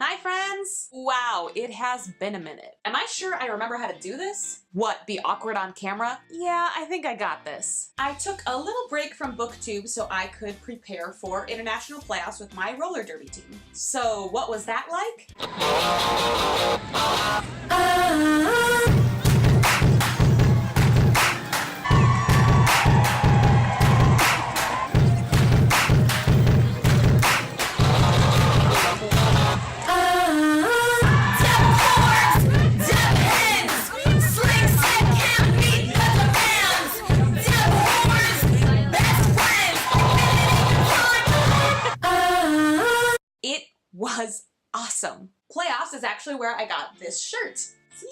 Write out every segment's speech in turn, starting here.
Hi friends! Wow, it has been a minute. Am I sure I remember how to do this? What, be awkward on camera? Yeah, I think I got this. I took a little break from BookTube so I could prepare for international playoffs with my roller derby team. So what was that like? Was awesome. Playoffs is actually where I got this shirt. See?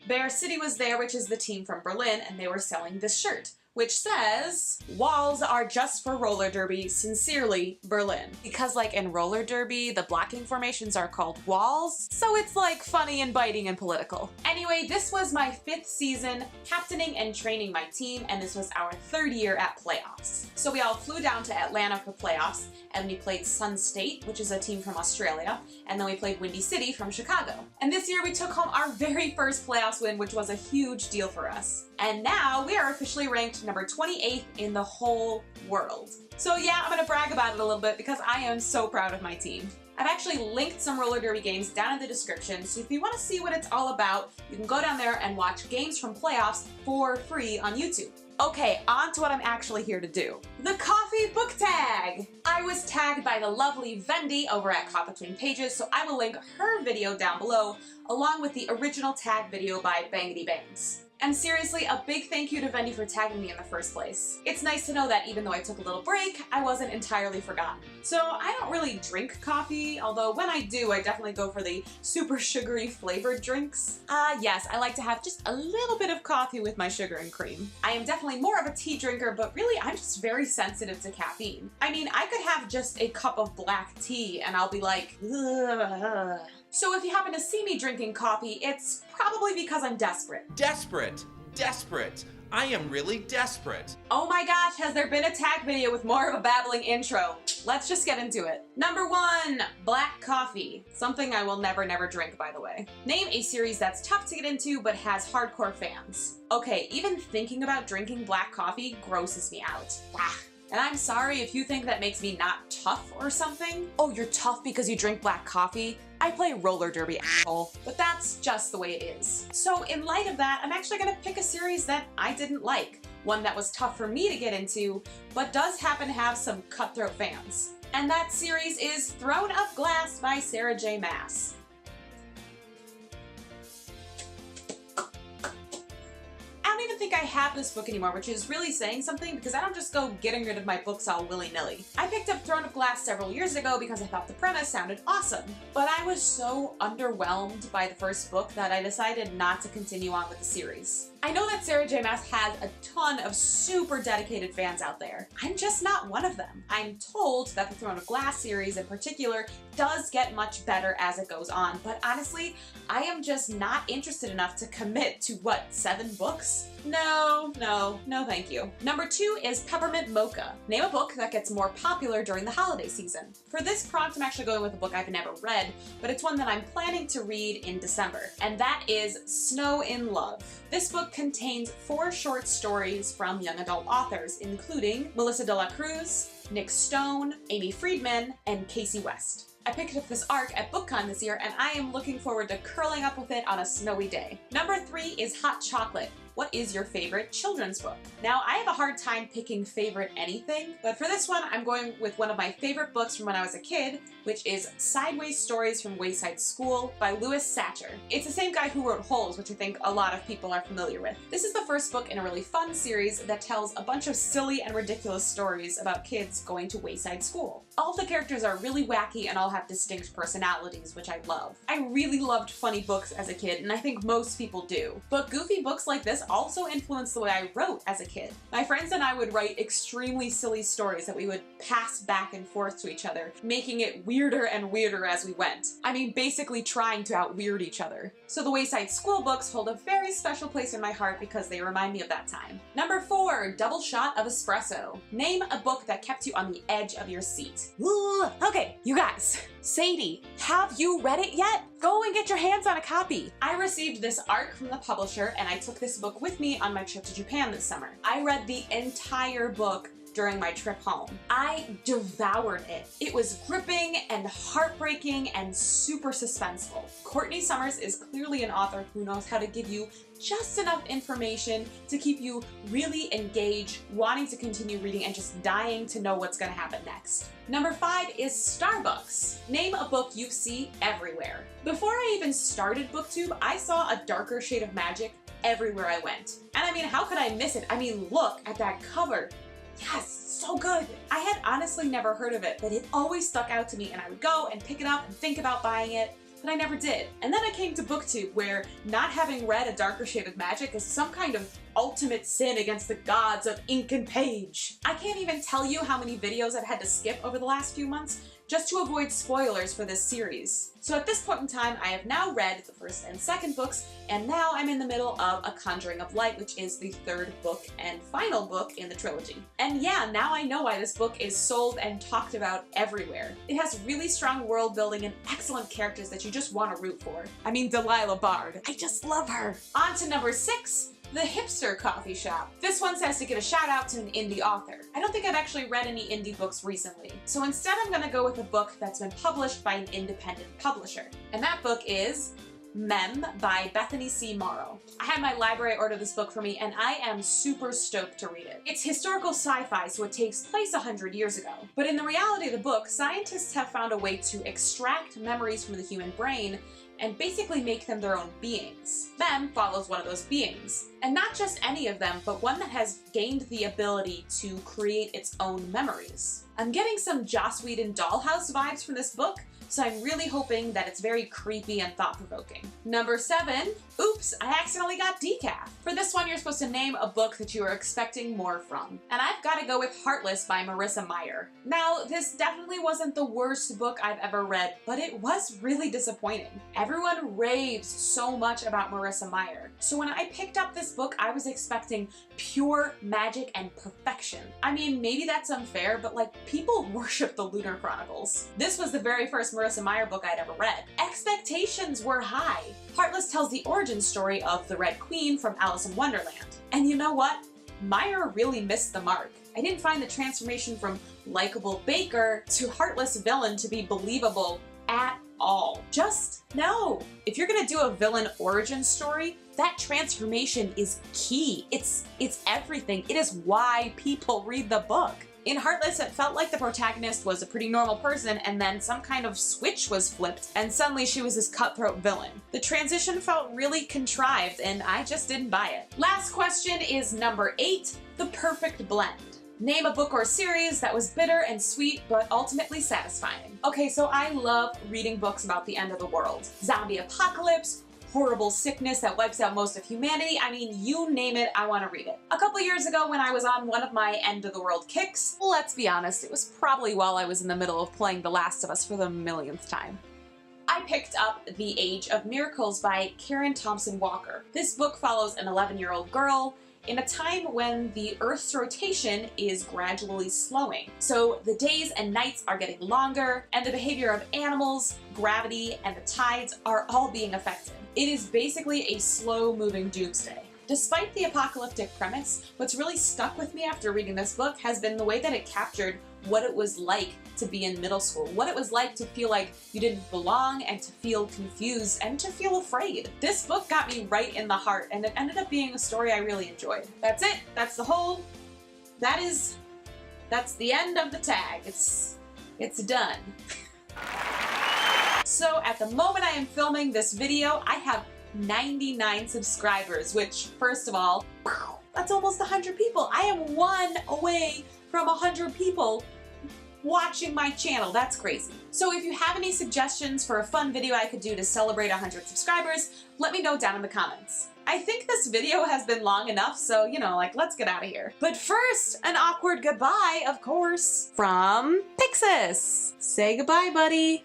Bear City was there, which is the team from Berlin, and they were selling this shirt, which says, "Walls are just for roller derby, sincerely, Berlin." Because like in roller derby, the blocking formations are called walls, so it's like funny and biting and political. Anyway, this was my 5th season captaining and training my team, and this was our 3rd year at playoffs. So we all flew down to Atlanta for playoffs, and we played Sun State, which is a team from Australia, and then we played Windy City from Chicago. And this year we took home our very first playoffs win, which was a huge deal for us. And now we are officially ranked number 28th in the whole world. So yeah, I'm gonna brag about it a little bit because I am so proud of my team. I've actually linked some roller derby games down in the description, so if you want to see what it's all about, you can go down there and watch games from playoffs for free on YouTube. Okay, on to what I'm actually here to do. The coffee book tag! I was tagged by the lovely Vendy over at Caught Between Pages, so I will link her video down below, along with the original tag video by Bangity Bangs. And seriously, a big thank you to Vendy for tagging me in the first place. It's nice to know that even though I took a little break, I wasn't entirely forgotten. So I don't really drink coffee, although when I do, I definitely go for the super sugary flavored drinks. Yes, I like to have just a little bit of coffee with my sugar and cream. I am definitely more of a tea drinker, but really I'm just very sensitive to caffeine. I mean, I could have just a cup of black tea and I'll be like, ugh. So if you happen to see me drinking coffee, it's probably because I'm desperate. Desperate! Desperate! I am really desperate! Oh my gosh, has there been a tag video with more of a babbling intro? Let's just get into it. Number 1, black coffee. Something I will never drink, by the way. Name a series that's tough to get into but has hardcore fans. Okay, even thinking about drinking black coffee grosses me out. Ah. And I'm sorry if you think that makes me not tough or something. Oh, you're tough because you drink black coffee? I play roller derby, asshole. But that's just the way it is. So in light of that, I'm actually gonna pick a series that I didn't like. One that was tough for me to get into, but does happen to have some cutthroat fans. And that series is Throne of Glass by Sarah J. Maas. I don't even think I have this book anymore, which is really saying something because I don't just go getting rid of my books all willy-nilly. I picked up Throne of Glass several years ago because I thought the premise sounded awesome, but I was so underwhelmed by the first book that I decided not to continue on with the series. I know that Sarah J. Maas has a ton of super dedicated fans out there. I'm just not one of them. I'm told that the Throne of Glass series in particular does get much better as it goes on, but honestly, I am just not interested enough to commit to, what, 7 books? No, thank you. Number 2 is Peppermint Mocha. Name a book that gets more popular during the holiday season. For this prompt, I'm actually going with a book I've never read, but it's one that I'm planning to read in December, and that is Snow in Love. This book contains 4 short stories from young adult authors, including Melissa de la Cruz, Nick Stone, Amy Friedman, and Casey West. I picked up this arc at BookCon this year, and I am looking forward to curling up with it on a snowy day. Number 3 is Hot Chocolate. What is your favorite children's book? Now, I have a hard time picking favorite anything, but for this one, I'm going with one of my favorite books from when I was a kid, which is Sideways Stories from Wayside School by Louis Satcher. It's the same guy who wrote Holes, which I think a lot of people are familiar with. This is the first book in a really fun series that tells a bunch of silly and ridiculous stories about kids going to Wayside School. All the characters are really wacky and all have distinct personalities, which I love. I really loved funny books as a kid, and I think most people do. But goofy books like this also influenced the way I wrote as a kid. My friends and I would write extremely silly stories that we would pass back and forth to each other, making it weirder and weirder as we went. I mean, basically trying to out-weird each other. So the Wayside School books hold a very special place in my heart because they remind me of that time. Number 4, Double Shot of Espresso. Name a book that kept you on the edge of your seat. Ooh, okay, you guys. Sadie, have you read it yet? Go and get your hands on a copy. I received this ARC from the publisher and I took this book with me on my trip to Japan this summer. I read the entire book during my trip home. I devoured it. It was gripping and heartbreaking and super suspenseful. Courtney Summers is clearly an author who knows how to give you just enough information to keep you really engaged, wanting to continue reading, and just dying to know what's gonna happen next. Number 5 is Starbucks. Name a book you see everywhere. Before I even started BookTube, I saw A Darker Shade of Magic everywhere I went. And I mean, how could I miss it? I mean, look at that cover. Yes, so good. I had honestly never heard of it, but it always stuck out to me and I would go and pick it up and think about buying it, but I never did. And then I came to BookTube, where not having read A Darker Shade of Magic is some kind of ultimate sin against the gods of ink and page. I can't even tell you how many videos I've had to skip over the last few months just to avoid spoilers for this series. So at this point in time, I have now read the first and second books, and now I'm in the middle of A Conjuring of Light, which is the third book and final book in the trilogy. And yeah, now I know why this book is sold and talked about everywhere. It has really strong world building and excellent characters that you just want to root for. I mean, Delilah Bard. I just love her. On to number 6. The Hipster Coffee Shop. This one says to give a shout out to an indie author. I don't think I've actually read any indie books recently, so instead I'm gonna go with a book that's been published by an independent publisher. And that book is Mem by Bethany C Morrow. I had my library order this book for me and I am super stoked to read it. It's historical sci-fi, so it takes place 100 years ago. But in the reality of the book, scientists have found a way to extract memories from the human brain and basically make them their own beings. Mem follows one of those beings. And not just any of them, but one that has gained the ability to create its own memories. I'm getting some Joss Whedon Dollhouse vibes from this book, so I'm really hoping that it's very creepy and thought-provoking. Number 7, oops, I accidentally got decaf. For this one, you're supposed to name a book that you are expecting more from. And I've got to go with Heartless by Marissa Meyer. Now, this definitely wasn't the worst book I've ever read, but it was really disappointing. Everyone raves so much about Marissa Meyer. So when I picked up this book, I was expecting pure magic and perfection. I mean, maybe that's unfair, but like, people worship the Lunar Chronicles. This was the very first Marissa Meyer book I'd ever read. Expectations were high. Heartless tells the origin story of the Red Queen from Alice in Wonderland. And you know what? Meyer really missed the mark. I didn't find the transformation from likable baker to heartless villain to be believable at all. Just no. If you're gonna do a villain origin story, that transformation is key. It's everything. It is why people read the book. In Heartless, it felt like the protagonist was a pretty normal person and then some kind of switch was flipped and suddenly she was this cutthroat villain. The transition felt really contrived and I just didn't buy it. Last question is number 8, The Perfect Blend. Name a book or series that was bitter and sweet but ultimately satisfying. Okay, so I love reading books about the end of the world. Zombie apocalypse, horrible sickness that wipes out most of humanity. I mean, you name it, I want to read it. A couple years ago when I was on one of my end of the world kicks, let's be honest, it was probably while I was in the middle of playing The Last of Us for the millionth time. I picked up The Age of Miracles by Karen Thompson Walker. This book follows an 11-year-old girl in a time when the Earth's rotation is gradually slowing. So the days and nights are getting longer, and the behavior of animals, gravity, and the tides are all being affected. It is basically a slow-moving doomsday. Despite the apocalyptic premise, what's really stuck with me after reading this book has been the way that it captured what it was like to be in middle school, what it was like to feel like you didn't belong and to feel confused and to feel afraid. This book got me right in the heart and it ended up being a story I really enjoyed. That's it. That's the end of the tag. It's done. So at the moment I am filming this video, I have 99 subscribers, which, first of all, that's almost 100 people. I am one away from 100 people watching my channel. That's crazy. So if you have any suggestions for a fun video I could do to celebrate 100 subscribers, let me know down in the comments. I think this video has been long enough, so, you know, like, let's get out of here. But first, an awkward goodbye, of course, from Pixis. Say goodbye, buddy.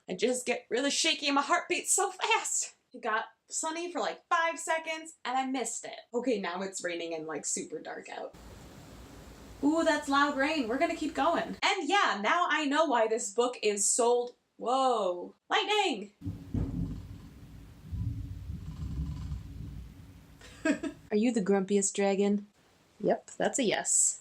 I just get really shaky and my heart beats so fast. It got sunny for like 5 seconds and I missed it. Okay, now it's raining and like super dark out. Ooh, that's loud rain. We're gonna keep going. And yeah, now I know why this book is sold. Whoa. Lightning! Are you the grumpiest dragon? Yep, that's a yes.